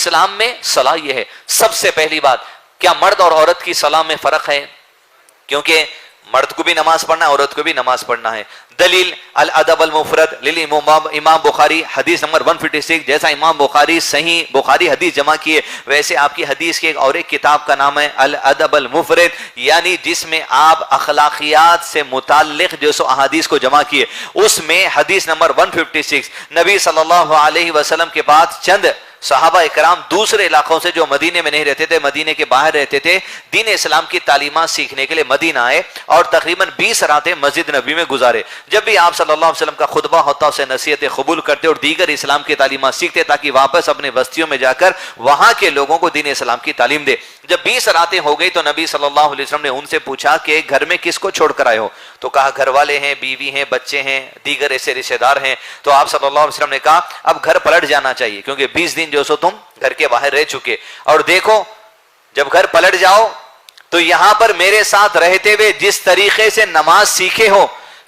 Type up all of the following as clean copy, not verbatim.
اسلام میں صلاح یہ ہے. سب سے پہلی بات, کیا مرد اور عورت کی صلاح میں فرق ہے؟ کیونکہ مرد کو بھی نماز پڑھنا ہے, عورت کو بھی نماز پڑھنا ہے. دلیل الادب المفرد امام بخاری حدیث نمبر 156. جیسا امام بخاری صحیح بخاری حدیث جمع کیے, ویسے آپ کی حدیث کی اور ایک کتاب کا نام ہے الادب المفرد, یعنی جس میں آپ اخلاقیات سے متعلق جو سو احادیث کو جمع کیے. اس میں حدیث نمبر 156, نبی صلی اللہ علیہ وسلم کے بعد چند صحابہ اکرام دوسرے علاقوں سے جو مدینے میں نہیں رہتے تھے, مدینے کے باہر رہتے تھے, دین اسلام کی تعلیمات سیکھنے کے لیے مدینہ آئے اور تقریباً 20 راتیں مسجد نبی میں گزارے. جب بھی آپ صلی اللہ علیہ وسلم کا خطبہ ہوتا اسے نصیحتیں قبول کرتے اور دیگر اسلام کی تعلیمات سیکھتے تاکہ واپس اپنے بستیوں میں جا کر وہاں کے لوگوں کو دین اسلام کی تعلیم دے. جب 20 راتیں ہو گئی تو نبی صلی اللہ علیہ وسلم نے ان سے پوچھا کہ گھر میں کس کو چھوڑ کر آئے ہو؟ تو کہا گھر والے ہیں, بیوی ہیں, بچے ہیں, دیگر ایسے رشتہ دار ہیں. تو آپ صلی اللہ علیہ وسلم نے کہا اب گھر پلٹ جانا چاہیے, کیونکہ 20 دن جو سو تم گھر کے باہر رہ چکے, اور دیکھو جب گھر پلٹ جاؤ تو یہاں پر میرے ساتھ رہتے ہوئے جس طریقے سے نماز سیکھے ہو,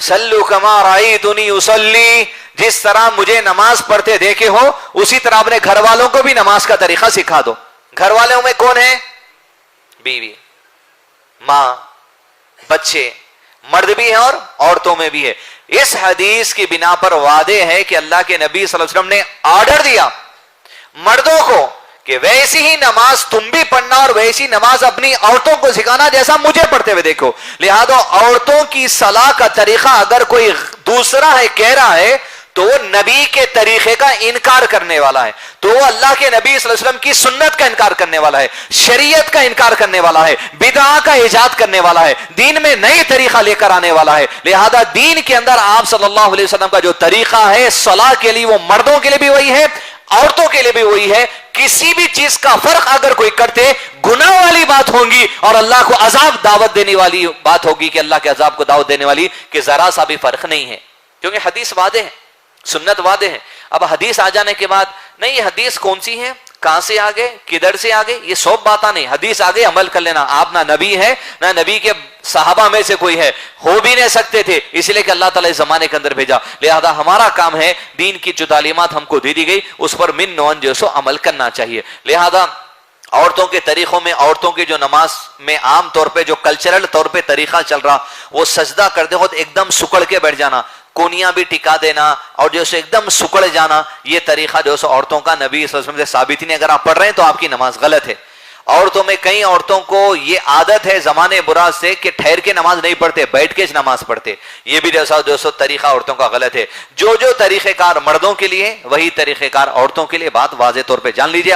صلو کما رأیتنی اصلی, جس طرح مجھے نماز پڑھتے دیکھے ہو اسی طرح اپنے گھر والوں کو بھی نماز کا طریقہ سکھا دو. گھر والوں میں کون ہے؟ بیوی, ماں, بچے, مرد بھی ہیں اور عورتوں میں بھی ہے. اس حدیث کی بنا پر وعدے ہے کہ اللہ کے نبی صلی اللہ علیہ وسلم نے آرڈر دیا مردوں کو کہ ویسی ہی نماز تم بھی پڑھنا اور ویسی نماز اپنی عورتوں کو سکھانا جیسا مجھے پڑھتے ہوئے دیکھو. لہذا عورتوں کی صلاح کا طریقہ اگر کوئی دوسرا ہے کہہ رہا ہے تو وہ نبی کے طریقے کا انکار کرنے والا ہے, تو وہ اللہ کے نبی صلی اللہ علیہ وسلم کی سنت کا انکار کرنے والا ہے, شریعت کا انکار کرنے والا ہے, بدعہ کا ایجاد کرنے والا ہے, دین میں نئی طریقہ لے کر آنے والا ہے. لہذا دین کے اندر آپ صلی اللہ علیہ وسلم کا جو طریقہ ہے صلاح کے لیے وہ مردوں کے لیے بھی وہی ہے, عورتوں کے لیے بھی وہی ہے. کسی بھی چیز کا فرق اگر کوئی کرتے گناہ والی بات ہوگی اور اللہ کو عذاب دعوت دینے والی بات ہوگی کہ اللہ کے عذاب کو دعوت دینے والی, کہ ذرا سا بھی فرق نہیں ہے, کیونکہ حدیث وعدے ہیں, سنت وعدے ہیں. اب حدیث آ جانے کے بعد نہیں یہ حدیث کون سی ہے, کہاں سے آگے, کدھر سے آگے, یہ سب باتیں نہیں. حدیث آگے عمل کر لینا. آپ نہ نبی ہے نہ نبی کے صحابہ میں سے کوئی ہے, ہو بھی نہیں سکتے تھے, اس لیے کہ اللہ تعالیٰ اس زمانے کے اندر بھیجا. لہذا ہمارا کام ہے دین کی جو تعلیمات ہم کو دی گئی اس پر من نون جو سو عمل کرنا چاہیے. لہذا عورتوں کے طریقوں میں, عورتوں کی جو نماز میں عام طور پہ جو کلچرل طور پہ طریقہ چل رہا, وہ سجدہ کرتے وقت ایک دم سکڑ کے بیٹھ جانا, کونیاں بھی ٹکا دینا اور جو ایک دم سکڑ جانا, یہ طریقہ جو عورتوں کا نبی صلی اللہ علیہ وسلم سے ثابت ہی نہیں. اگر آپ پڑھ رہے ہیں تو آپ کی نماز غلط ہے. عورتوں میں کئی عورتوں کو یہ عادت ہے زمانے برا سے کہ ٹھہر کے نماز نہیں پڑھتے, بیٹھ کے نماز پڑھتے. یہ بھی جو طریقہ عورتوں کا غلط ہے. جو طریقہ کار مردوں کے لیے وہی طریقہ کار عورتوں کے لیے, بات واضح طور پہ جان لیجیے.